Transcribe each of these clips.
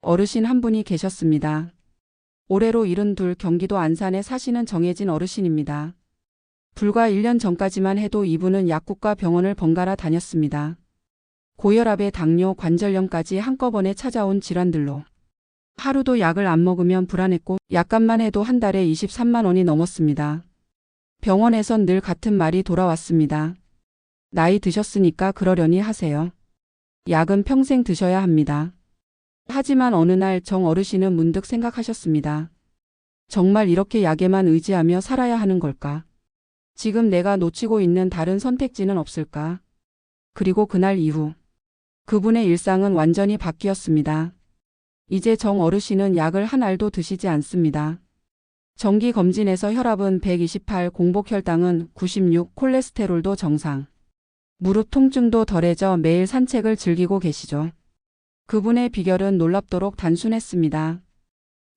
어르신 한 분이 계셨습니다. 올해로 72 경기도 안산에 사시는 정혜진 어르신입니다. 불과 1년 전까지만 해도 이분은 약국과 병원을 번갈아 다녔습니다. 고혈압에 당뇨, 관절염까지 한꺼번에 찾아온 질환들로 하루도 약을 안 먹으면 불안했고 약값만 해도 한 달에 23만 원이 넘었습니다. 병원에선 늘 같은 말이 돌아왔습니다. 나이 드셨으니까 그러려니 하세요. 약은 평생 드셔야 합니다. 하지만 어느 날 정 어르신은 문득 생각하셨습니다. 정말 이렇게 약에만 의지하며 살아야 하는 걸까? 지금 내가 놓치고 있는 다른 선택지는 없을까? 그리고 그날 이후 그분의 일상은 완전히 바뀌었습니다. 이제 정 어르신은 약을 한 알도 드시지 않습니다. 정기 검진에서 혈압은 128, 공복 혈당은 96, 콜레스테롤도 정상. 무릎 통증도 덜해져 매일 산책을 즐기고 계시죠. 그분의 비결은 놀랍도록 단순했습니다.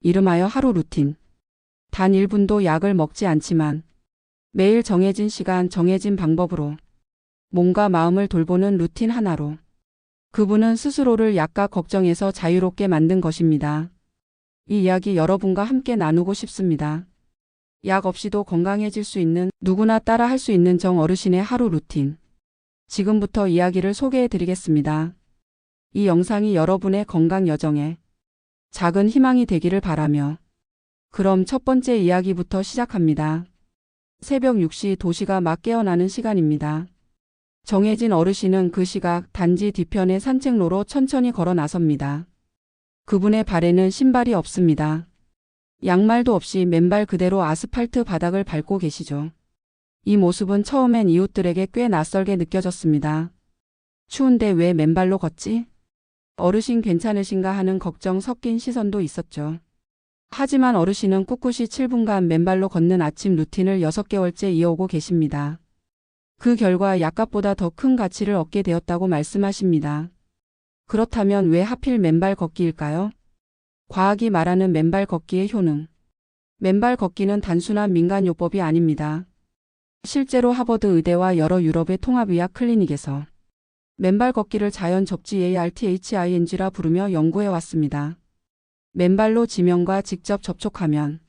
이름하여 하루 루틴. 단 1분도 약을 먹지 않지만 매일 정해진 시간, 정해진 방법으로 몸과 마음을 돌보는 루틴 하나로 그분은 스스로를 약과 걱정에서 자유롭게 만든 것입니다. 이 이야기 여러분과 함께 나누고 싶습니다. 약 없이도 건강해질 수 있는, 누구나 따라 할 수 있는 정 어르신의 하루 루틴. 지금부터 이야기를 소개해 드리겠습니다. 이 영상이 여러분의 건강 여정에 작은 희망이 되기를 바라며 그럼 첫 번째 이야기부터 시작합니다. 새벽 6시 도시가 막 깨어나는 시간입니다. 정혜진 어르신은 그 시각 단지 뒤편의 산책로로 천천히 걸어 나섭니다. 그분의 발에는 신발이 없습니다. 양말도 없이 맨발 그대로 아스팔트 바닥을 밟고 계시죠. 이 모습은 처음엔 이웃들에게 꽤 낯설게 느껴졌습니다. 추운데 왜 맨발로 걷지? 어르신 괜찮으신가 하는 걱정 섞인 시선도 있었죠. 하지만 어르신은 꿋꿋이 7분간 맨발로 걷는 아침 루틴을 6개월째 이어오고 계십니다. 그 결과 약값보다 더 큰 가치를 얻게 되었다고 말씀하십니다. 그렇다면 왜 하필 맨발 걷기일까요? 과학이 말하는 맨발 걷기의 효능. 맨발 걷기는 단순한 민간요법이 아닙니다. 실제로 하버드 의대와 여러 유럽의 통합의학 클리닉에서 맨발 걷기를 자연 접지 ARTHING라 부르며 연구해 왔습니다. 맨발로 지면과 직접 접촉하면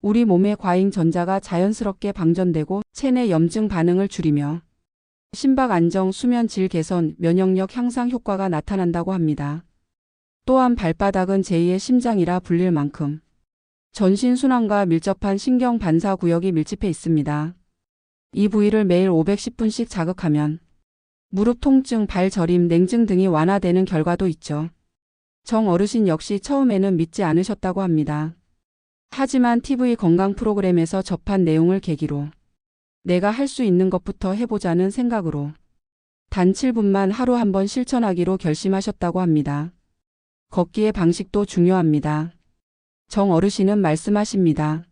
우리 몸의 과잉 전자가 자연스럽게 방전되고 체내 염증 반응을 줄이며 심박 안정, 수면 질 개선, 면역력 향상 효과가 나타난다고 합니다. 또한 발바닥은 제2의 심장이라 불릴 만큼 전신 순환과 밀접한 신경 반사 구역이 밀집해 있습니다. 이 부위를 매일 510분씩 자극하면 무릎 통증, 발 저림, 냉증 등이 완화되는 결과도 있죠. 정 어르신 역시 처음에는 믿지 않으셨다고 합니다. 하지만 TV 건강 프로그램에서 접한 내용을 계기로 내가 할 수 있는 것부터 해보자는 생각으로 단 7분만 하루 한 번 실천하기로 결심하셨다고 합니다. 걷기의 방식도 중요합니다. 정 어르신은 말씀하십니다.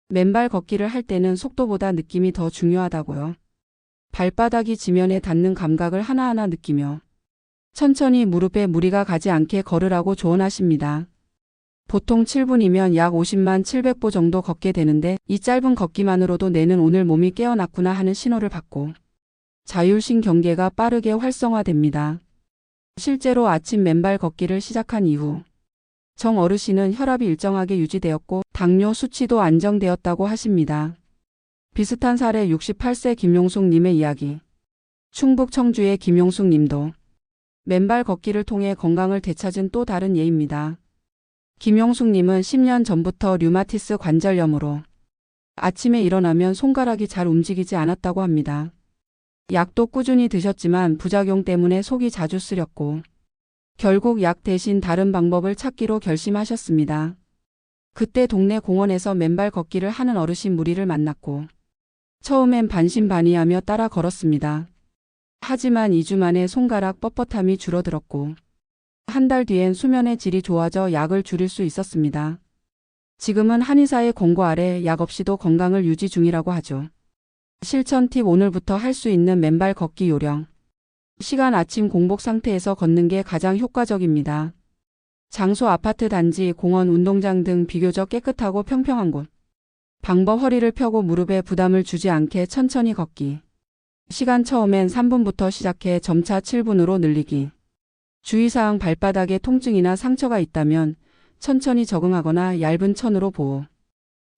맨발 걷기를 할 때는 속도보다 느낌이 더 중요하다고요. 발바닥이 지면에 닿는 감각을 하나하나 느끼며 천천히 무릎에 무리가 가지 않게 걸으라고 조언하십니다. 보통 7분이면 약 50만 700보 정도 걷게 되는데 이 짧은 걷기만으로도 내는 오늘 몸이 깨어났구나 하는 신호를 받고 자율신경계가 빠르게 활성화됩니다. 실제로 아침 맨발 걷기를 시작한 이후 정 어르신은 혈압이 일정하게 유지되었고 당뇨 수치도 안정되었다고 하십니다. 비슷한 사례 68세 김용숙 님의 이야기. 충북 청주의 김용숙 님도 맨발 걷기를 통해 건강을 되찾은 또 다른 예입니다. 김용숙 님은 10년 전부터 류마티스 관절염으로 아침에 일어나면 손가락이 잘 움직이지 않았다고 합니다. 약도 꾸준히 드셨지만 부작용 때문에 속이 자주 쓰렸고 결국 약 대신 다른 방법을 찾기로 결심하셨습니다. 그때 동네 공원에서 맨발 걷기를 하는 어르신 무리를 만났고 처음엔 반신반의하며 따라 걸었습니다. 하지만 2주 만에 손가락 뻣뻣함이 줄어들었고 한 달 뒤엔 수면의 질이 좋아져 약을 줄일 수 있었습니다. 지금은 한의사의 권고 아래 약 없이도 건강을 유지 중이라고 하죠. 실천 팁. 오늘부터 할 수 있는 맨발 걷기 요령. 시간 아침 공복 상태에서 걷는 게 가장 효과적입니다. 장소 아파트 단지, 공원, 운동장 등 비교적 깨끗하고 평평한 곳. 방법 허리를 펴고 무릎에 부담을 주지 않게 천천히 걷기. 시간 처음엔 3분부터 시작해 점차 7분으로 늘리기. 주의사항 발바닥에 통증이나 상처가 있다면 천천히 적응하거나 얇은 천으로 보호.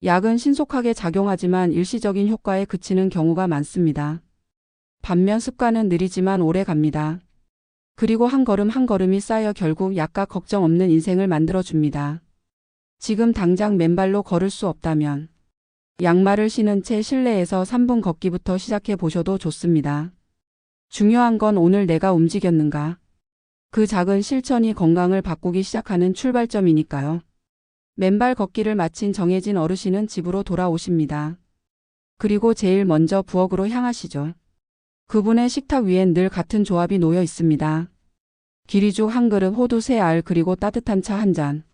약은 신속하게 작용하지만 일시적인 효과에 그치는 경우가 많습니다. 반면 습관은 느리지만 오래 갑니다. 그리고 한 걸음 한 걸음이 쌓여 결국 약과 걱정 없는 인생을 만들어줍니다. 지금 당장 맨발로 걸을 수 없다면 양말을 신은 채 실내에서 3분 걷기부터 시작해 보셔도 좋습니다. 중요한 건 오늘 내가 움직였는가. 그 작은 실천이 건강을 바꾸기 시작하는 출발점이니까요. 맨발 걷기를 마친 정혜진 어르신은 집으로 돌아오십니다. 그리고 제일 먼저 부엌으로 향하시죠. 그분의 식탁 위엔 늘 같은 조합이 놓여 있습니다. 기리죽 한 그릇, 호두 3알, 그리고 따뜻한 차 한 잔.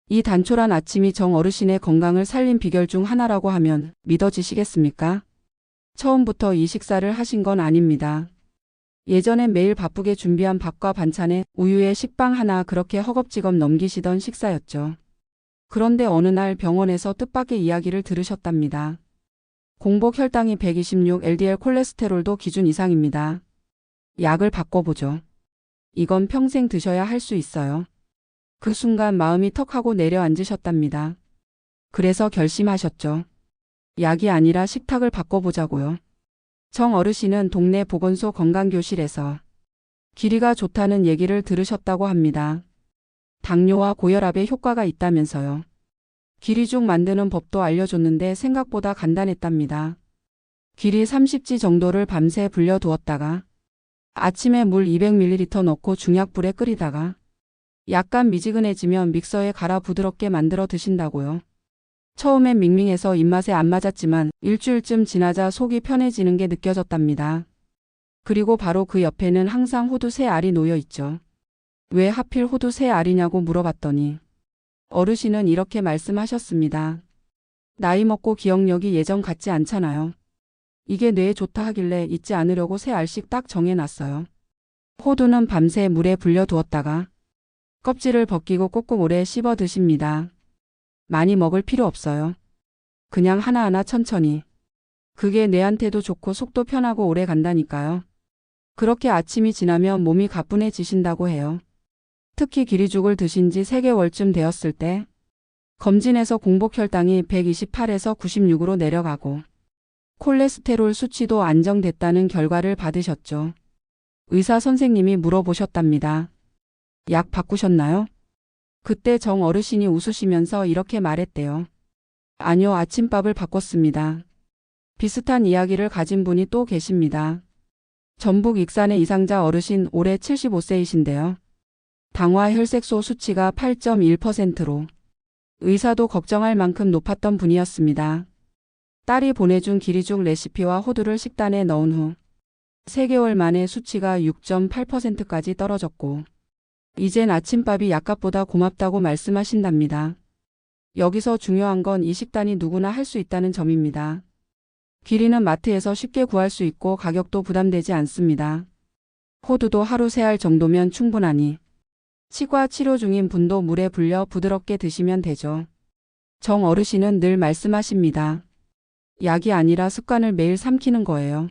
이 단촐한 아침이 정 어르신의 건강을 살린 비결 중 하나라고 하면 믿어지시겠습니까? 처음부터 이 식사를 하신 건 아닙니다. 예전엔 매일 바쁘게 준비한 밥과 반찬에 우유에 식빵 하나 그렇게 허겁지겁 넘기시던 식사였죠. 그런데 어느 날 병원에서 뜻밖의 이야기를 들으셨답니다. 공복 혈당이 126, LDL 콜레스테롤도 기준 이상입니다. 약을 바꿔보죠. 이건 평생 드셔야 할 수 있어요. 그 순간 마음이 턱 하고 내려앉으셨답니다. 그래서 결심하셨죠. 약이 아니라 식탁을 바꿔보자고요. 정 어르신은 동네 보건소 건강교실에서 기리가 좋다는 얘기를 들으셨다고 합니다. 당뇨와 고혈압에 효과가 있다면서요. 기리죽 만드는 법도 알려줬는데 생각보다 간단했답니다. 기리 30지 정도를 밤새 불려두었다가 아침에 물 200ml 넣고 중약불에 끓이다가 약간 미지근해지면 믹서에 갈아 부드럽게 만들어 드신다고요. 처음엔 밍밍해서 입맛에 안 맞았지만 일주일쯤 지나자 속이 편해지는 게 느껴졌답니다. 그리고 바로 그 옆에는 항상 호두 3알이 놓여 있죠. 왜 하필 호두 3알이냐고 물어봤더니 어르신은 이렇게 말씀하셨습니다. 나이 먹고 기억력이 예전 같지 않잖아요. 이게 뇌에 좋다 하길래 잊지 않으려고 3알씩 딱 정해놨어요. 호두는 밤새 물에 불려두었다가 껍질을 벗기고 꼭꼭 오래 씹어 드십니다. 많이 먹을 필요 없어요. 그냥 하나하나 천천히. 그게 뇌한테도 좋고 속도 편하고 오래 간다니까요. 그렇게 아침이 지나면 몸이 가뿐해지신다고 해요. 특히 기리죽을 드신 지 3개월쯤 되었을 때 검진에서 공복 혈당이 128에서 96으로 내려가고 콜레스테롤 수치도 안정됐다는 결과를 받으셨죠. 의사 선생님이 물어보셨답니다. 약 바꾸셨나요? 그때 정 어르신이 웃으시면서 이렇게 말했대요. 아니요, 아침밥을 바꿨습니다. 비슷한 이야기를 가진 분이 또 계십니다. 전북 익산의 이상자 어르신, 올해 75세이신데요. 당화 혈색소 수치가 8.1%로 의사도 걱정할 만큼 높았던 분이었습니다. 딸이 보내준 기리죽 레시피와 호두를 식단에 넣은 후 3개월 만에 수치가 6.8%까지 떨어졌고 이젠 아침밥이 약값보다 고맙다고 말씀하신답니다. 여기서 중요한 건 이 식단이 누구나 할 수 있다는 점입니다. 기리는 마트에서 쉽게 구할 수 있고 가격도 부담되지 않습니다. 호두도 하루 3알 정도면 충분하니 치과 치료 중인 분도 물에 불려 부드럽게 드시면 되죠. 정 어르신은 늘 말씀하십니다. 약이 아니라 습관을 매일 삼키는 거예요.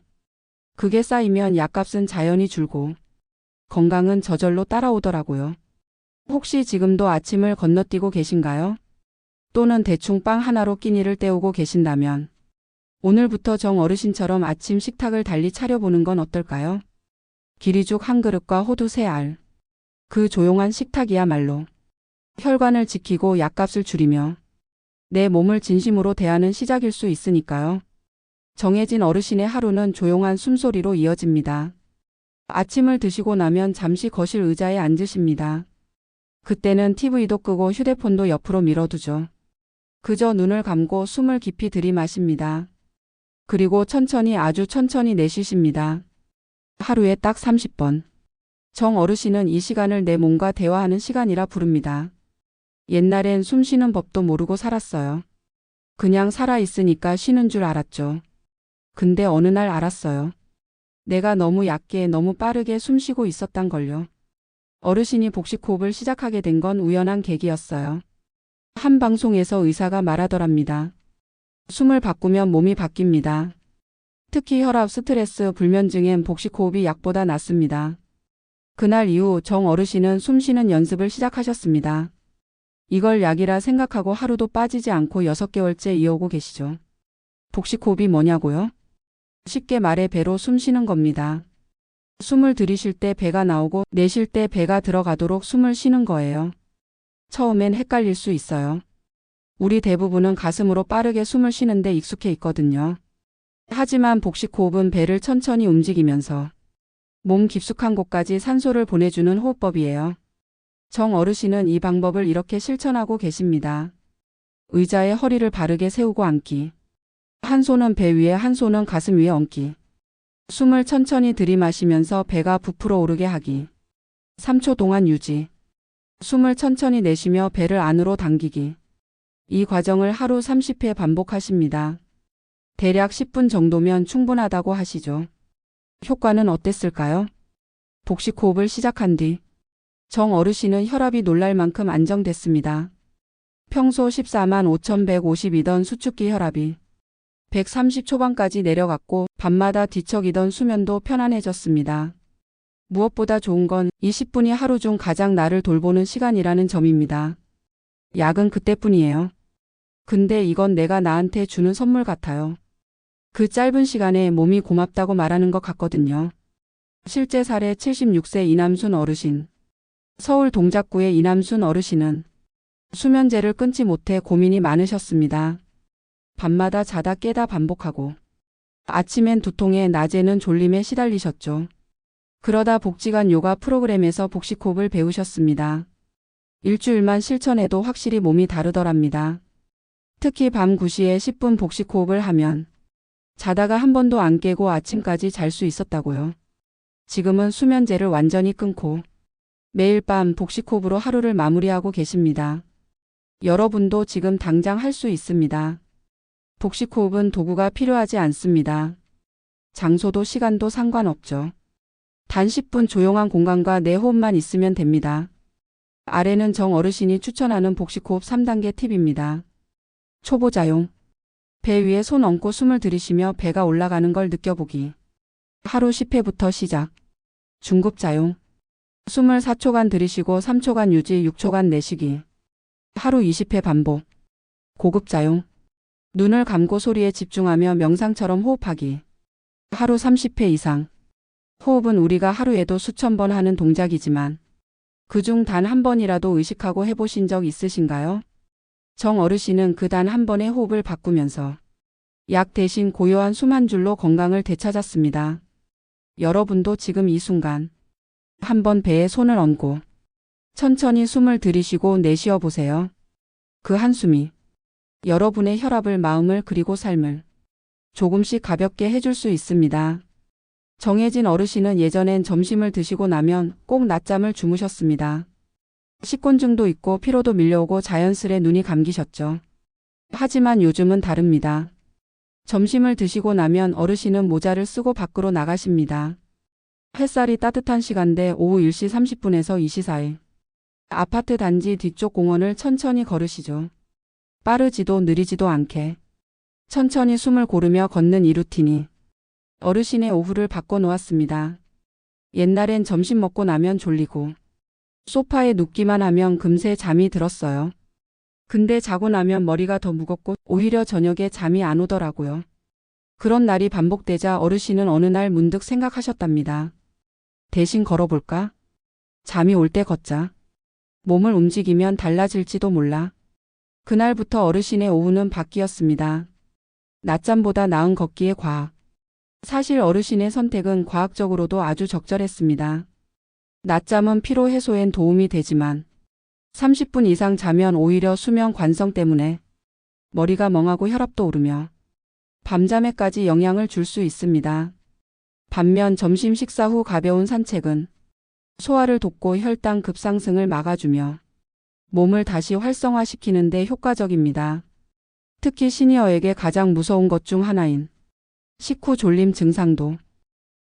그게 쌓이면 약값은 자연히 줄고 건강은 저절로 따라오더라고요. 혹시 지금도 아침을 건너뛰고 계신가요? 또는 대충 빵 하나로 끼니를 때우고 계신다면 오늘부터 정 어르신처럼 아침 식탁을 달리 차려보는 건 어떨까요? 기리죽 한 그릇과 호두 3알. 그 조용한 식탁이야말로 혈관을 지키고 약값을 줄이며 내 몸을 진심으로 대하는 시작일 수 있으니까요. 정혜진 어르신의 하루는 조용한 숨소리로 이어집니다. 아침을 드시고 나면 잠시 거실 의자에 앉으십니다. 그때는 TV도 끄고 휴대폰도 옆으로 밀어두죠. 그저 눈을 감고 숨을 깊이 들이마십니다. 그리고 천천히, 아주 천천히 내쉬십니다. 하루에 딱 30번. 정 어르신은 이 시간을 내 몸과 대화하는 시간이라 부릅니다. 옛날엔 숨 쉬는 법도 모르고 살았어요. 그냥 살아있으니까 쉬는 줄 알았죠. 근데 어느 날 알았어요. 내가 너무 얕게 너무 빠르게 숨 쉬고 있었단 걸요. 어르신이 복식호흡을 시작하게 된 건 우연한 계기였어요. 한 방송에서 의사가 말하더랍니다. 숨을 바꾸면 몸이 바뀝니다. 특히 혈압, 스트레스, 불면증엔 복식호흡이 약보다 낫습니다. 그날 이후 정 어르신은 숨쉬는 연습을 시작하셨습니다. 이걸 약이라 생각하고 하루도 빠지지 않고 6개월째 이어오고 계시죠. 복식호흡이 뭐냐고요? 쉽게 말해 배로 숨 쉬는 겁니다. 숨을 들이쉴 때 배가 나오고 내쉴 때 배가 들어가도록 숨을 쉬는 거예요. 처음엔 헷갈릴 수 있어요. 우리 대부분은 가슴으로 빠르게 숨을 쉬는데 익숙해 있거든요. 하지만 복식호흡은 배를 천천히 움직이면서 몸 깊숙한 곳까지 산소를 보내주는 호흡법이에요. 정 어르신은 이 방법을 이렇게 실천하고 계십니다. 의자에 허리를 바르게 세우고 앉기. 한 손은 배 위에 한 손은 가슴 위에 얹기. 숨을 천천히 들이마시면서 배가 부풀어 오르게 하기. 3초 동안 유지. 숨을 천천히 내쉬며 배를 안으로 당기기. 이 과정을 하루 30회 반복하십니다. 대략 10분 정도면 충분하다고 하시죠. 효과는 어땠을까요? 복식호흡을 시작한 뒤 정 어르신은 혈압이 놀랄 만큼 안정됐습니다. 평소 145,152던 수축기 혈압이 130 초반까지 내려갔고 밤마다 뒤척이던 수면도 편안해졌습니다. 무엇보다 좋은 건 20분이 하루 중 가장 나를 돌보는 시간이라는 점입니다. 약은 그때뿐이에요. 근데 이건 내가 나한테 주는 선물 같아요. 그 짧은 시간에 몸이 고맙다고 말하는 것 같거든요. 실제 사례 76세 이남순 어르신. 서울 동작구의 이남순 어르신은 수면제를 끊지 못해 고민이 많으셨습니다. 밤마다 자다 깨다 반복하고 아침엔 두통에 낮에는 졸림에 시달리셨죠. 그러다 복지관 요가 프로그램에서 복식호흡을 배우셨습니다. 일주일만 실천해도 확실히 몸이 다르더랍니다. 특히 밤 9시에 10분 복식호흡을 하면 자다가 한 번도 안 깨고 아침까지 잘 수 있었다고요. 지금은 수면제를 완전히 끊고 매일 밤 복식호흡으로 하루를 마무리하고 계십니다. 여러분도 지금 당장 할 수 있습니다. 복식호흡은 도구가 필요하지 않습니다. 장소도 시간도 상관없죠. 단 10분 조용한 공간과 내 호흡만 있으면 됩니다. 아래는 정 어르신이 추천하는 복식호흡 3단계 팁입니다. 초보자용. 배 위에 손 얹고 숨을 들이쉬며 배가 올라가는 걸 느껴보기. 하루 10회부터 시작. 중급자용. 숨을 4초간 들이쉬고 3초간 유지 6초간 내쉬기. 하루 20회 반복. 고급자용. 눈을 감고 소리에 집중하며 명상처럼 호흡하기. 하루 30회 이상. 호흡은 우리가 하루에도 수천 번 하는 동작이지만 그중 단 한 번이라도 의식하고 해보신 적 있으신가요? 정 어르신은 그 단 한 번의 호흡을 바꾸면서 약 대신 고요한 숨 한 줄로 건강을 되찾았습니다. 여러분도 지금 이 순간 한번 배에 손을 얹고 천천히 숨을 들이쉬고 내쉬어 보세요. 그 한숨이 여러분의 혈압을, 마음을, 그리고 삶을 조금씩 가볍게 해줄 수 있습니다. 정혜진 어르신은 예전엔 점심을 드시고 나면 꼭 낮잠을 주무셨습니다. 식곤증도 있고 피로도 밀려오고 자연스레 눈이 감기셨죠. 하지만 요즘은 다릅니다. 점심을 드시고 나면 어르신은 모자를 쓰고 밖으로 나가십니다. 햇살이 따뜻한 시간대 오후 1시 30분에서 2시 사이. 아파트 단지 뒤쪽 공원을 천천히 걸으시죠. 빠르지도 느리지도 않게. 천천히 숨을 고르며 걷는 이 루틴이 어르신의 오후를 바꿔놓았습니다. 옛날엔 점심 먹고 나면 졸리고 소파에 눕기만 하면 금세 잠이 들었어요. 근데 자고 나면 머리가 더 무겁고 오히려 저녁에 잠이 안 오더라고요. 그런 날이 반복되자 어르신은 어느 날 문득 생각하셨답니다. 대신 걸어볼까? 잠이 올 때 걷자. 몸을 움직이면 달라질지도 몰라. 그날부터 어르신의 오후는 바뀌었습니다. 낮잠보다 나은 걷기의 과학. 사실 어르신의 선택은 과학적으로도 아주 적절했습니다. 낮잠은 피로 해소엔 도움이 되지만 30분 이상 자면 오히려 수면 관성 때문에 머리가 멍하고 혈압도 오르며 밤잠에까지 영향을 줄 수 있습니다. 반면 점심 식사 후 가벼운 산책은 소화를 돕고 혈당 급상승을 막아주며 몸을 다시 활성화시키는 데 효과적입니다. 특히 시니어에게 가장 무서운 것 중 하나인 식후 졸림 증상도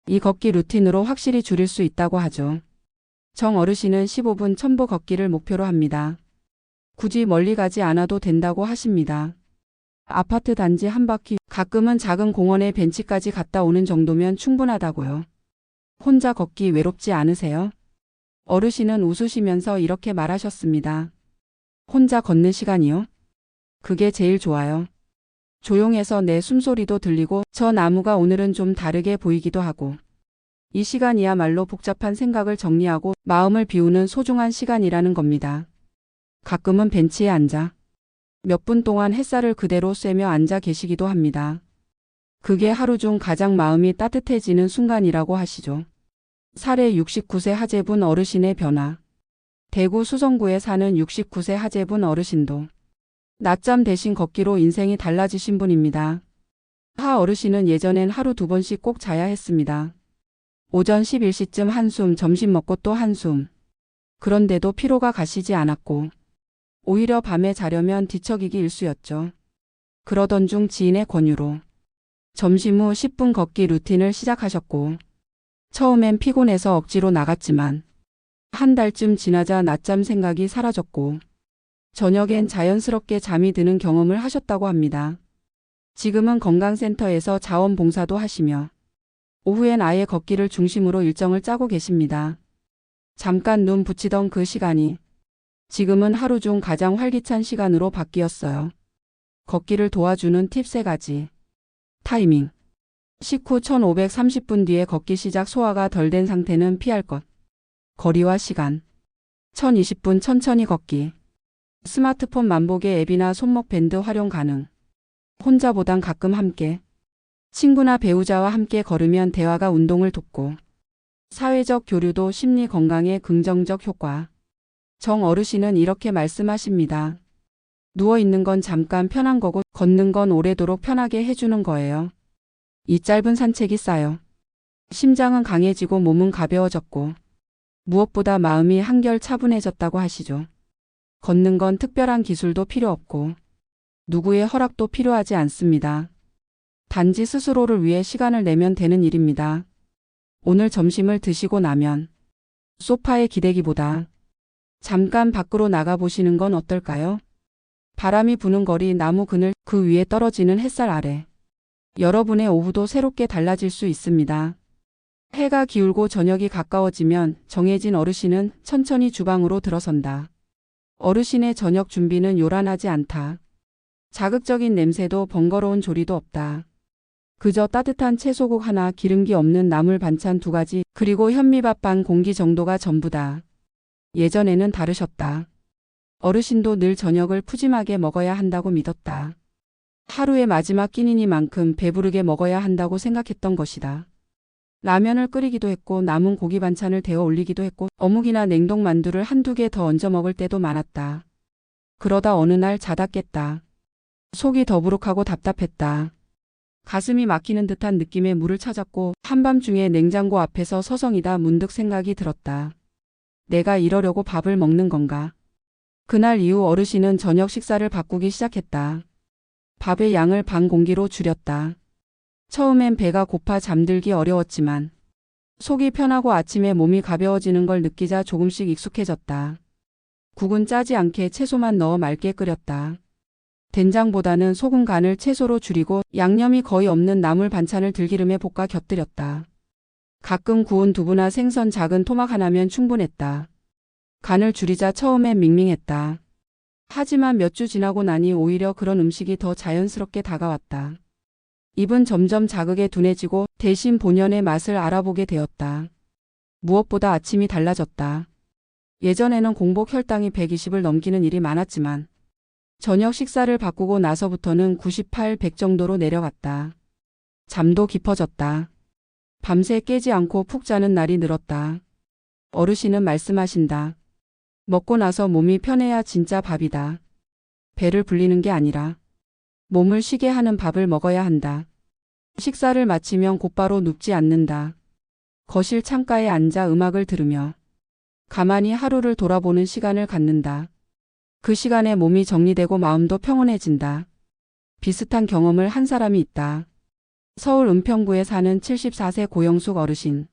이 걷기 루틴으로 확실히 줄일 수 있다고 하죠. 정 어르신은 15분 첨보 걷기를 목표로 합니다. 굳이 멀리 가지 않아도 된다고 하십니다. 아파트 단지 한 바퀴, 가끔은 작은 공원에 벤치까지 갔다 오는 정도면 충분하다고요. 혼자 걷기 외롭지 않으세요? 어르신은 웃으시면서 이렇게 말하셨습니다. 혼자 걷는 시간이요? 그게 제일 좋아요. 조용해서 내 숨소리도 들리고 저 나무가 오늘은 좀 다르게 보이기도 하고 이 시간이야말로 복잡한 생각을 정리하고 마음을 비우는 소중한 시간이라는 겁니다. 가끔은 벤치에 앉아 몇 분 동안 햇살을 그대로 쐬며 앉아 계시기도 합니다. 그게 하루 중 가장 마음이 따뜻해지는 순간이라고 하시죠. 사례 69세 하재분 어르신의 변화. 대구 수성구에 사는 69세 하재분 어르신도 낮잠 대신 걷기로 인생이 달라지신 분입니다. 하 어르신은 예전엔 하루 2번씩 꼭 자야 했습니다. 오전 11시쯤 한숨, 점심 먹고 또 한숨. 그런데도 피로가 가시지 않았고 오히려 밤에 자려면 뒤척이기 일쑤였죠. 그러던 중 지인의 권유로 점심 후 10분 걷기 루틴을 시작하셨고 처음엔 피곤해서 억지로 나갔지만 한 달쯤 지나자 낮잠 생각이 사라졌고 저녁엔 자연스럽게 잠이 드는 경험을 하셨다고 합니다. 지금은 건강센터에서 자원봉사도 하시며 오후엔 아예 걷기를 중심으로 일정을 짜고 계십니다. 잠깐 눈 붙이던 그 시간이 지금은 하루 중 가장 활기찬 시간으로 바뀌었어요. 걷기를 도와주는 팁 3가지. 타이밍. 식후 1530분 뒤에 걷기 시작 소화가 덜 된 상태는 피할 것. 거리와 시간. 1020분 천천히 걷기. 스마트폰 만보개 앱이나 손목 밴드 활용 가능. 혼자보단 가끔 함께. 친구나 배우자와 함께 걸으면 대화가 운동을 돕고 사회적 교류도 심리 건강에 긍정적 효과. 정 어르신은 이렇게 말씀하십니다. 누워있는 건 잠깐 편한 거고 걷는 건 오래도록 편하게 해주는 거예요. 이 짧은 산책이 쌓여 심장은 강해지고 몸은 가벼워졌고 무엇보다 마음이 한결 차분해졌다고 하시죠. 걷는 건 특별한 기술도 필요 없고 누구의 허락도 필요하지 않습니다. 단지 스스로를 위해 시간을 내면 되는 일입니다. 오늘 점심을 드시고 나면 소파에 기대기보다 잠깐 밖으로 나가보시는 건 어떨까요? 바람이 부는 거리, 나무 그늘, 그 위에 떨어지는 햇살 아래. 여러분의 오후도 새롭게 달라질 수 있습니다. 해가 기울고 저녁이 가까워지면 정해진 어르신은 천천히 주방으로 들어선다. 어르신의 저녁 준비는 요란하지 않다. 자극적인 냄새도 번거로운 조리도 없다. 그저 따뜻한 채소국 하나, 기름기 없는 나물 반찬 2가지, 그리고 현미밥 반 공기 정도가 전부다. 예전에는 다르셨다. 어르신도 늘 저녁을 푸짐하게 먹어야 한다고 믿었다. 하루의 마지막 끼니니만큼 배부르게 먹어야 한다고 생각했던 것이다. 라면을 끓이기도 했고 남은 고기 반찬을 데워 올리기도 했고 어묵이나 냉동 만두를 1~2개 더 얹어 먹을 때도 많았다. 그러다 어느 날 자다 깼다. 속이 더부룩하고 답답했다. 가슴이 막히는 듯한 느낌의 물을 찾았고 한밤중에 냉장고 앞에서 서성이다 문득 생각이 들었다. 내가 이러려고 밥을 먹는 건가? 그날 이후 어르신은 저녁 식사를 바꾸기 시작했다. 밥의 양을 반 공기로 줄였다. 처음엔 배가 고파 잠들기 어려웠지만 속이 편하고 아침에 몸이 가벼워지는 걸 느끼자 조금씩 익숙해졌다. 국은 짜지 않게 채소만 넣어 맑게 끓였다. 된장보다는 소금 간을 채소로 줄이고 양념이 거의 없는 나물 반찬을 들기름에 볶아 곁들였다. 가끔 구운 두부나 생선, 작은 토막 하나면 충분했다. 간을 줄이자 처음엔 밍밍했다. 하지만 몇 주 지나고 나니 오히려 그런 음식이 더 자연스럽게 다가왔다. 입은 점점 자극에 둔해지고 대신 본연의 맛을 알아보게 되었다. 무엇보다 아침이 달라졌다. 예전에는 공복 혈당이 120을 넘기는 일이 많았지만 저녁 식사를 바꾸고 나서부터는 98, 100 정도로 내려갔다. 잠도 깊어졌다. 밤새 깨지 않고 푹 자는 날이 늘었다. 어르신은 말씀하신다. 먹고 나서 몸이 편해야 진짜 밥이다. 배를 불리는 게 아니라 몸을 쉬게 하는 밥을 먹어야 한다. 식사를 마치면 곧바로 눕지 않는다. 거실 창가에 앉아 음악을 들으며 가만히 하루를 돌아보는 시간을 갖는다. 그 시간에 몸이 정리되고 마음도 평온해진다. 비슷한 경험을 한 사람이 있다. 서울 은평구에 사는 74세 고영숙 어르신.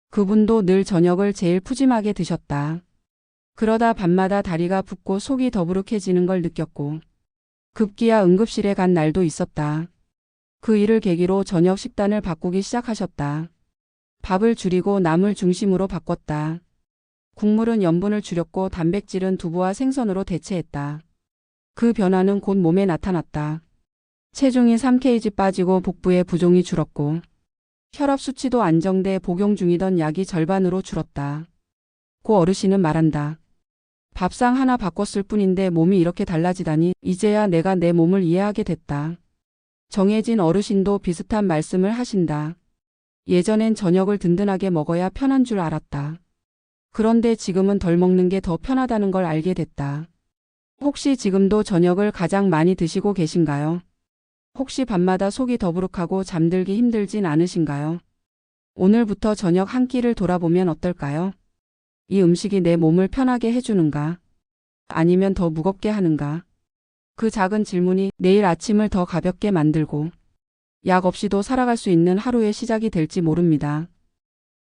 그분도 늘 저녁을 제일 푸짐하게 드셨다. 그러다 밤마다 다리가 붓고 속이 더부룩해지는 걸 느꼈고 급기야 응급실에 간 날도 있었다. 그 일을 계기로 저녁 식단을 바꾸기 시작하셨다. 밥을 줄이고 나물 중심으로 바꿨다. 국물은 염분을 줄였고 단백질은 두부와 생선으로 대체했다. 그 변화는 곧 몸에 나타났다. 체중이 3kg 빠지고 복부의 부종이 줄었고 혈압 수치도 안정돼 복용 중이던 약이 절반으로 줄었다. 고 어르신은 말한다. 밥상 하나 바꿨을 뿐인데 몸이 이렇게 달라지다니 이제야 내가 내 몸을 이해하게 됐다. 정혜진 어르신도 비슷한 말씀을 하신다. 예전엔 저녁을 든든하게 먹어야 편한 줄 알았다. 그런데 지금은 덜 먹는 게 더 편하다는 걸 알게 됐다. 혹시 지금도 저녁을 가장 많이 드시고 계신가요? 혹시 밤마다 속이 더부룩하고 잠들기 힘들진 않으신가요? 오늘부터 저녁 한 끼를 돌아보면 어떨까요? 이 음식이 내 몸을 편하게 해주는가? 아니면 더 무겁게 하는가? 그 작은 질문이 내일 아침을 더 가볍게 만들고 약 없이도 살아갈 수 있는 하루의 시작이 될지 모릅니다.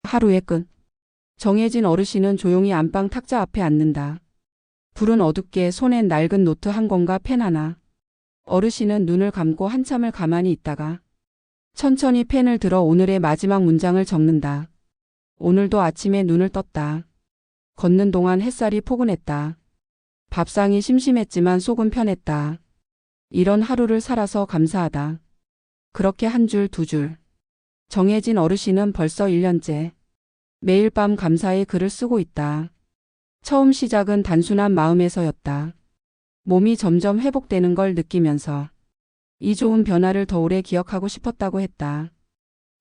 하루의 끝. 정혜진 어르신은 조용히 안방 탁자 앞에 앉는다. 불은 어둡게 손엔 낡은 노트 한 권과 펜 하나. 어르신은 눈을 감고 한참을 가만히 있다가 천천히 펜을 들어 오늘의 마지막 문장을 적는다. 오늘도 아침에 눈을 떴다. 걷는 동안 햇살이 포근했다. 밥상이 심심했지만 속은 편했다. 이런 하루를 살아서 감사하다. 그렇게 한 줄 두 줄. 정혜진 어르신은 벌써 1년째 매일 밤 감사의 글을 쓰고 있다. 처음 시작은 단순한 마음에서였다. 몸이 점점 회복되는 걸 느끼면서 이 좋은 변화를 더 오래 기억하고 싶었다고 했다.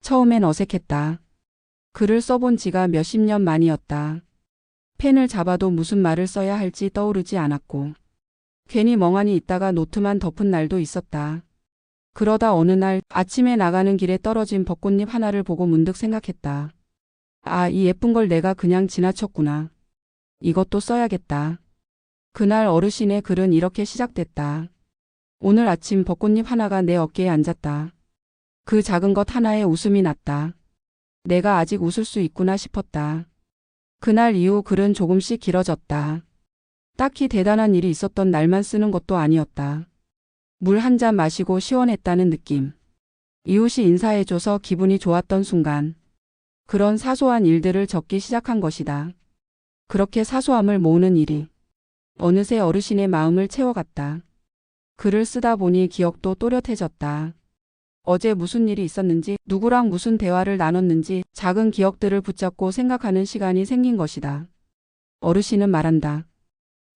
처음엔 어색했다. 글을 써본 지가 몇십 년 만이었다. 펜을 잡아도 무슨 말을 써야 할지 떠오르지 않았고 괜히 멍하니 있다가 노트만 덮은 날도 있었다. 그러다 어느 날 아침에 나가는 길에 떨어진 벚꽃잎 하나를 보고 문득 생각했다. 아, 이 예쁜 걸 내가 그냥 지나쳤구나. 이것도 써야겠다. 그날 어르신의 글은 이렇게 시작됐다. 오늘 아침 벚꽃잎 하나가 내 어깨에 앉았다. 그 작은 것 하나에 웃음이 났다. 내가 아직 웃을 수 있구나 싶었다. 그날 이후 글은 조금씩 길어졌다. 딱히 대단한 일이 있었던 날만 쓰는 것도 아니었다. 물 한 잔 마시고 시원했다는 느낌. 이웃이 인사해줘서 기분이 좋았던 순간. 그런 사소한 일들을 적기 시작한 것이다. 그렇게 사소함을 모으는 일이 어느새 어르신의 마음을 채워갔다. 글을 쓰다 보니 기억도 또렷해졌다. 어제 무슨 일이 있었는지, 누구랑 무슨 대화를 나눴는지 작은 기억들을 붙잡고 생각하는 시간이 생긴 것이다. 어르신은 말한다.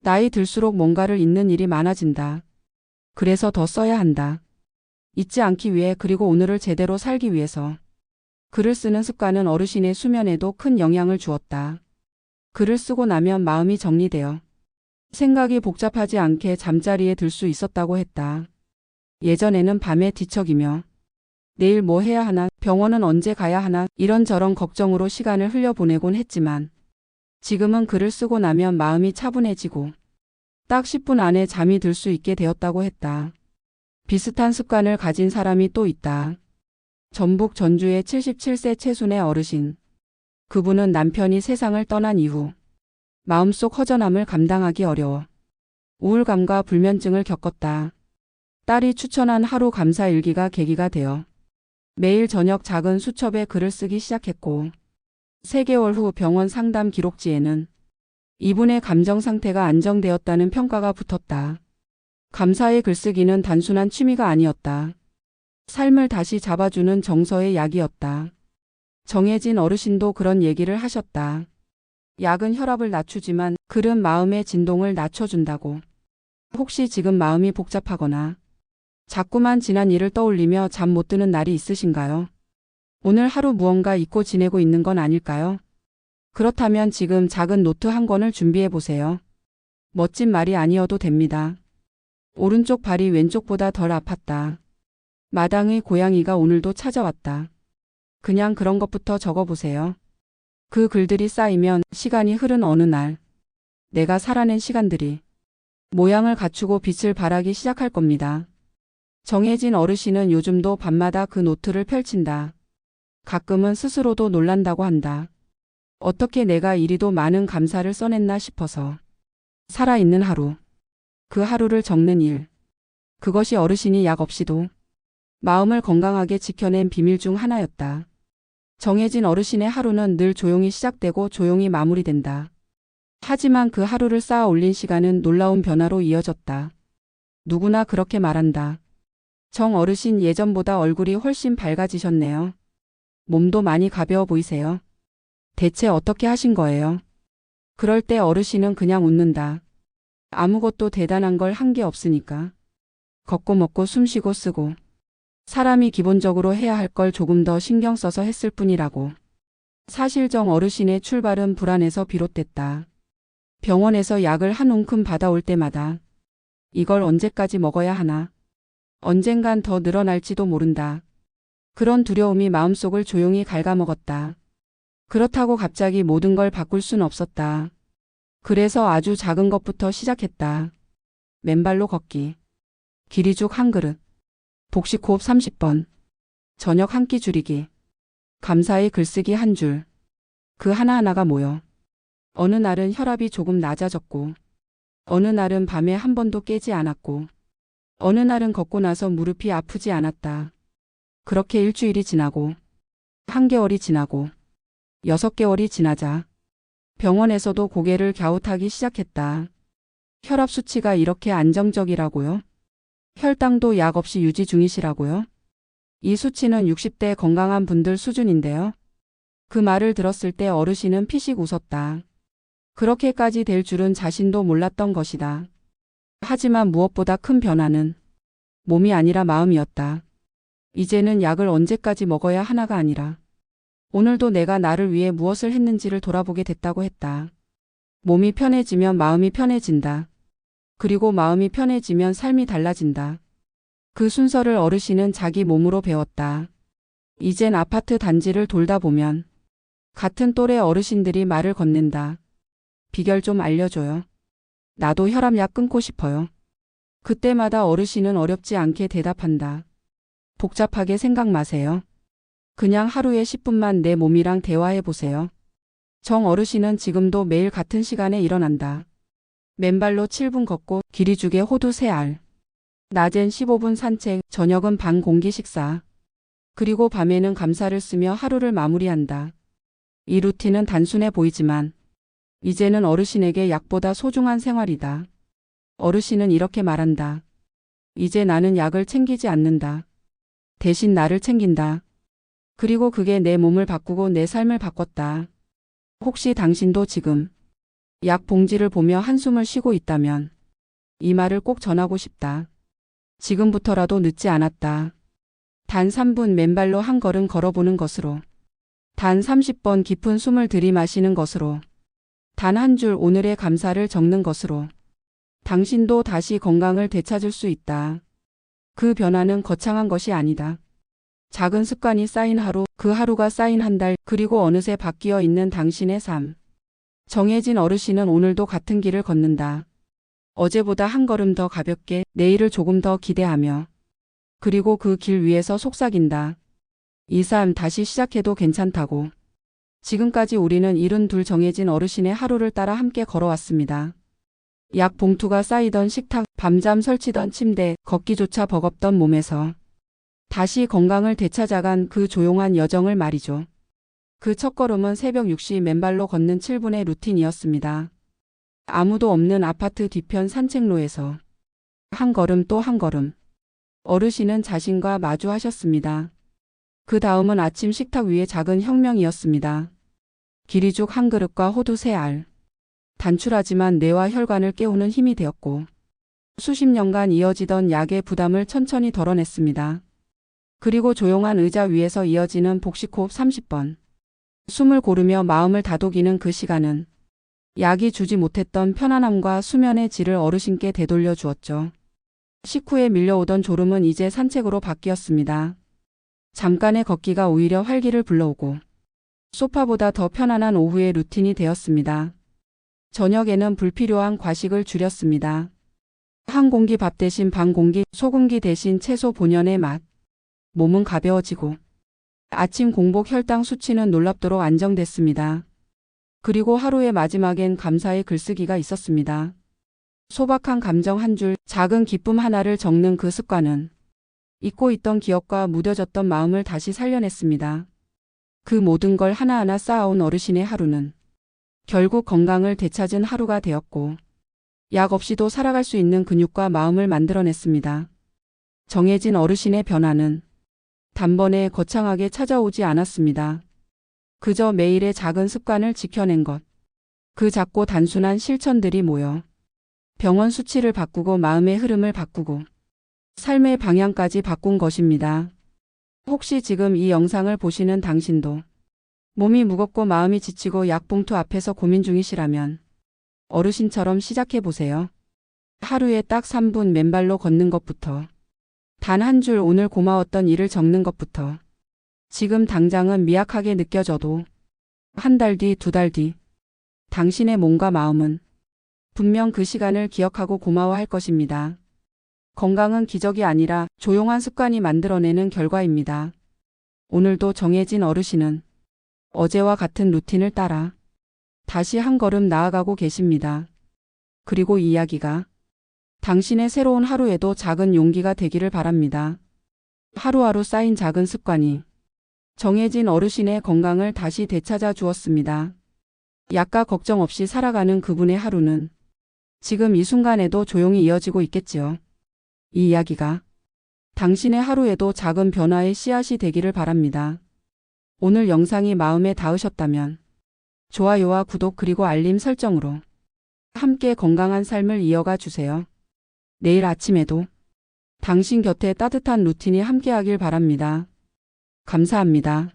나이 들수록 뭔가를 잊는 일이 많아진다. 그래서 더 써야 한다. 잊지 않기 위해 그리고 오늘을 제대로 살기 위해서. 글을 쓰는 습관은 어르신의 수면에도 큰 영향을 주었다. 글을 쓰고 나면 마음이 정리되어 생각이 복잡하지 않게 잠자리에 들 수 있었다고 했다. 예전에는 밤에 뒤척이며 내일 뭐 해야 하나, 병원은 언제 가야 하나 이런저런 걱정으로 시간을 흘려보내곤 했지만 지금은 글을 쓰고 나면 마음이 차분해지고 딱 10분 안에 잠이 들 수 있게 되었다고 했다. 비슷한 습관을 가진 사람이 또 있다. 전북 전주의 77세 최순애 어르신. 그분은 남편이 세상을 떠난 이후 마음속 허전함을 감당하기 어려워 우울감과 불면증을 겪었다. 딸이 추천한 하루 감사 일기가 계기가 되어 매일 저녁 작은 수첩에 글을 쓰기 시작했고 3개월 후 병원 상담 기록지에는 이분의 감정 상태가 안정되었다는 평가가 붙었다. 감사의 글쓰기는 단순한 취미가 아니었다. 삶을 다시 잡아주는 정서의 약이었다. 정혜진 어르신도 그런 얘기를 하셨다. 약은 혈압을 낮추지만 글은 마음의 진동을 낮춰준다고. 혹시 지금 마음이 복잡하거나 자꾸만 지난 일을 떠올리며 잠 못 드는 날이 있으신가요? 오늘 하루 무언가 잊고 지내고 있는 건 아닐까요? 그렇다면 지금 작은 노트 한 권을 준비해 보세요. 멋진 말이 아니어도 됩니다. 오른쪽 발이 왼쪽보다 덜 아팠다. 마당의 고양이가 오늘도 찾아왔다. 그냥 그런 것부터 적어보세요. 그 글들이 쌓이면 시간이 흐른 어느 날 내가 살아낸 시간들이 모양을 갖추고 빛을 발하기 시작할 겁니다. 정혜진 어르신은 요즘도 밤마다 그 노트를 펼친다. 가끔은 스스로도 놀란다고 한다. 어떻게 내가 이리도 많은 감사를 써냈나 싶어서. 살아있는 하루. 그 하루를 적는 일. 그것이 어르신이 약 없이도 마음을 건강하게 지켜낸 비밀 중 하나였다. 정혜진 어르신의 하루는 늘 조용히 시작되고 조용히 마무리된다. 하지만 그 하루를 쌓아 올린 시간은 놀라운 변화로 이어졌다. 누구나 그렇게 말한다. 정 어르신 예전보다 얼굴이 훨씬 밝아지셨네요. 몸도 많이 가벼워 보이세요. 대체 어떻게 하신 거예요? 그럴 때 어르신은 그냥 웃는다. 아무것도 대단한 걸 한 게 없으니까. 걷고 먹고 숨쉬고 쓰고. 사람이 기본적으로 해야 할 걸 조금 더 신경 써서 했을 뿐이라고. 사실 정 어르신의 출발은 불안에서 비롯됐다. 병원에서 약을 한 움큼 받아올 때마다 이걸 언제까지 먹어야 하나? 언젠간 더 늘어날지도 모른다. 그런 두려움이 마음속을 조용히 갉아먹었다. 그렇다고 갑자기 모든 걸 바꿀 순 없었다. 그래서 아주 작은 것부터 시작했다. 맨발로 걷기. 기리죽 한 그릇. 복식호흡 30번. 저녁 한 끼 줄이기. 감사의 글쓰기 한 줄. 그 하나하나가 모여. 어느 날은 혈압이 조금 낮아졌고, 어느 날은 밤에 한 번도 깨지 않았고, 어느 날은 걷고 나서 무릎이 아프지 않았다. 그렇게 일주일이 지나고, 한 개월이 지나고, 6개월이 지나자 병원에서도 고개를 갸웃하기 시작했다. 혈압 수치가 이렇게 안정적이라고요? 혈당도 약 없이 유지 중이시라고요? 이 수치는 60대 건강한 분들 수준인데요. 그 말을 들었을 때 어르신은 피식 웃었다. 그렇게까지 될 줄은 자신도 몰랐던 것이다. 하지만 무엇보다 큰 변화는 몸이 아니라 마음이었다. 이제는 약을 언제까지 먹어야 하나가 아니라 오늘도 내가 나를 위해 무엇을 했는지를 돌아보게 됐다고 했다. 몸이 편해지면 마음이 편해진다. 그리고 마음이 편해지면 삶이 달라진다. 그 순서를 어르신은 자기 몸으로 배웠다. 이젠 아파트 단지를 돌다 보면 같은 또래 어르신들이 말을 건넨다. 비결 좀 알려줘요. 나도 혈압약 끊고 싶어요. 그때마다 어르신은 어렵지 않게 대답한다. 복잡하게 생각 마세요. 그냥 하루에 10분만 내 몸이랑 대화해 보세요. 정 어르신은 지금도 매일 같은 시간에 일어난다. 맨발로 7분 걷고 기리죽에 호두 3알. 낮엔 15분 산책, 저녁은 반 공기 식사. 그리고 밤에는 감사를 쓰며 하루를 마무리한다. 이 루틴은 단순해 보이지만 이제는 어르신에게 약보다 소중한 생활이다. 어르신은 이렇게 말한다. 이제 나는 약을 챙기지 않는다. 대신 나를 챙긴다. 그리고 그게 내 몸을 바꾸고 내 삶을 바꿨다. 혹시 당신도 지금 약 봉지를 보며 한숨을 쉬고 있다면 이 말을 꼭 전하고 싶다. 지금부터라도 늦지 않았다. 단 3분 맨발로 한 걸음 걸어보는 것으로. 단 30번 깊은 숨을 들이마시는 것으로. 단 한 줄 오늘의 감사를 적는 것으로. 당신도 다시 건강을 되찾을 수 있다. 그 변화는 거창한 것이 아니다. 작은 습관이 쌓인 하루, 그 하루가 쌓인 한 달, 그리고 어느새 바뀌어 있는 당신의 삶. 정해진 어르신은 오늘도 같은 길을 걷는다. 어제보다 한 걸음 더 가볍게, 내일을 조금 더 기대하며. 그리고 그 길 위에서 속삭인다. 이 삶 다시 시작해도 괜찮다고. 지금까지 우리는 72 정해진 어르신의 하루를 따라 함께 걸어왔습니다. 약 봉투가 쌓이던 식탁, 밤잠 설치던 침대, 걷기조차 버겁던 몸에서 다시 건강을 되찾아간 그 조용한 여정을 말이죠. 그 첫걸음은 새벽 6시 맨발로 걷는 7분의 루틴이었습니다. 아무도 없는 아파트 뒤편 산책로에서 한 걸음 또 한 걸음. 어르신은 자신과 마주하셨습니다. 그 다음은 아침 식탁 위의 작은 혁명이었습니다. 기리죽 한 그릇과 호두 3알. 단출하지만 뇌와 혈관을 깨우는 힘이 되었고 수십 년간 이어지던 약의 부담을 천천히 덜어냈습니다. 그리고 조용한 의자 위에서 이어지는 복식호흡 30번. 숨을 고르며 마음을 다독이는 그 시간은 약이 주지 못했던 편안함과 수면의 질을 어르신께 되돌려 주었죠. 식후에 밀려오던 졸음은 이제 산책으로 바뀌었습니다. 잠깐의 걷기가 오히려 활기를 불러오고 소파보다 더 편안한 오후의 루틴이 되었습니다. 저녁에는 불필요한 과식을 줄였습니다. 한 공기 밥 대신 반 공기, 소금기 대신 채소 본연의 맛. 몸은 가벼워지고 아침 공복 혈당 수치는 놀랍도록 안정됐습니다. 그리고 하루의 마지막엔 감사의 글쓰기가 있었습니다. 소박한 감정 한 줄, 작은 기쁨 하나를 적는 그 습관은 잊고 있던 기억과 무뎌졌던 마음을 다시 살려냈습니다. 그 모든 걸 하나하나 쌓아온 어르신의 하루는 결국 건강을 되찾은 하루가 되었고, 약 없이도 살아갈 수 있는 근육과 마음을 만들어냈습니다. 정해진 어르신의 변화는 단번에 거창하게 찾아오지 않았습니다. 그저 매일의 작은 습관을 지켜낸 것. 그 작고 단순한 실천들이 모여 병원 수치를 바꾸고 마음의 흐름을 바꾸고 삶의 방향까지 바꾼 것입니다. 혹시 지금 이 영상을 보시는 당신도 몸이 무겁고 마음이 지치고 약봉투 앞에서 고민 중이시라면 어르신처럼 시작해 보세요. 하루에 딱 3분 맨발로 걷는 것부터, 단 한 줄 오늘 고마웠던 일을 적는 것부터, 지금 당장은 미약하게 느껴져도 한 달 뒤, 2달 뒤, 당신의 몸과 마음은 분명 그 시간을 기억하고 고마워할 것입니다. 건강은 기적이 아니라 조용한 습관이 만들어내는 결과입니다. 오늘도 정해진 어르신은 어제와 같은 루틴을 따라 다시 한 걸음 나아가고 계십니다. 그리고 이 이야기가 당신의 새로운 하루에도 작은 용기가 되기를 바랍니다. 하루하루 쌓인 작은 습관이 정해진 어르신의 건강을 다시 되찾아 주었습니다. 약과 걱정 없이 살아가는 그분의 하루는 지금 이 순간에도 조용히 이어지고 있겠지요. 이 이야기가 당신의 하루에도 작은 변화의 씨앗이 되기를 바랍니다. 오늘 영상이 마음에 닿으셨다면 좋아요와 구독 그리고 알림 설정으로 함께 건강한 삶을 이어가 주세요. 내일 아침에도 당신 곁에 따뜻한 루틴이 함께하길 바랍니다. 감사합니다.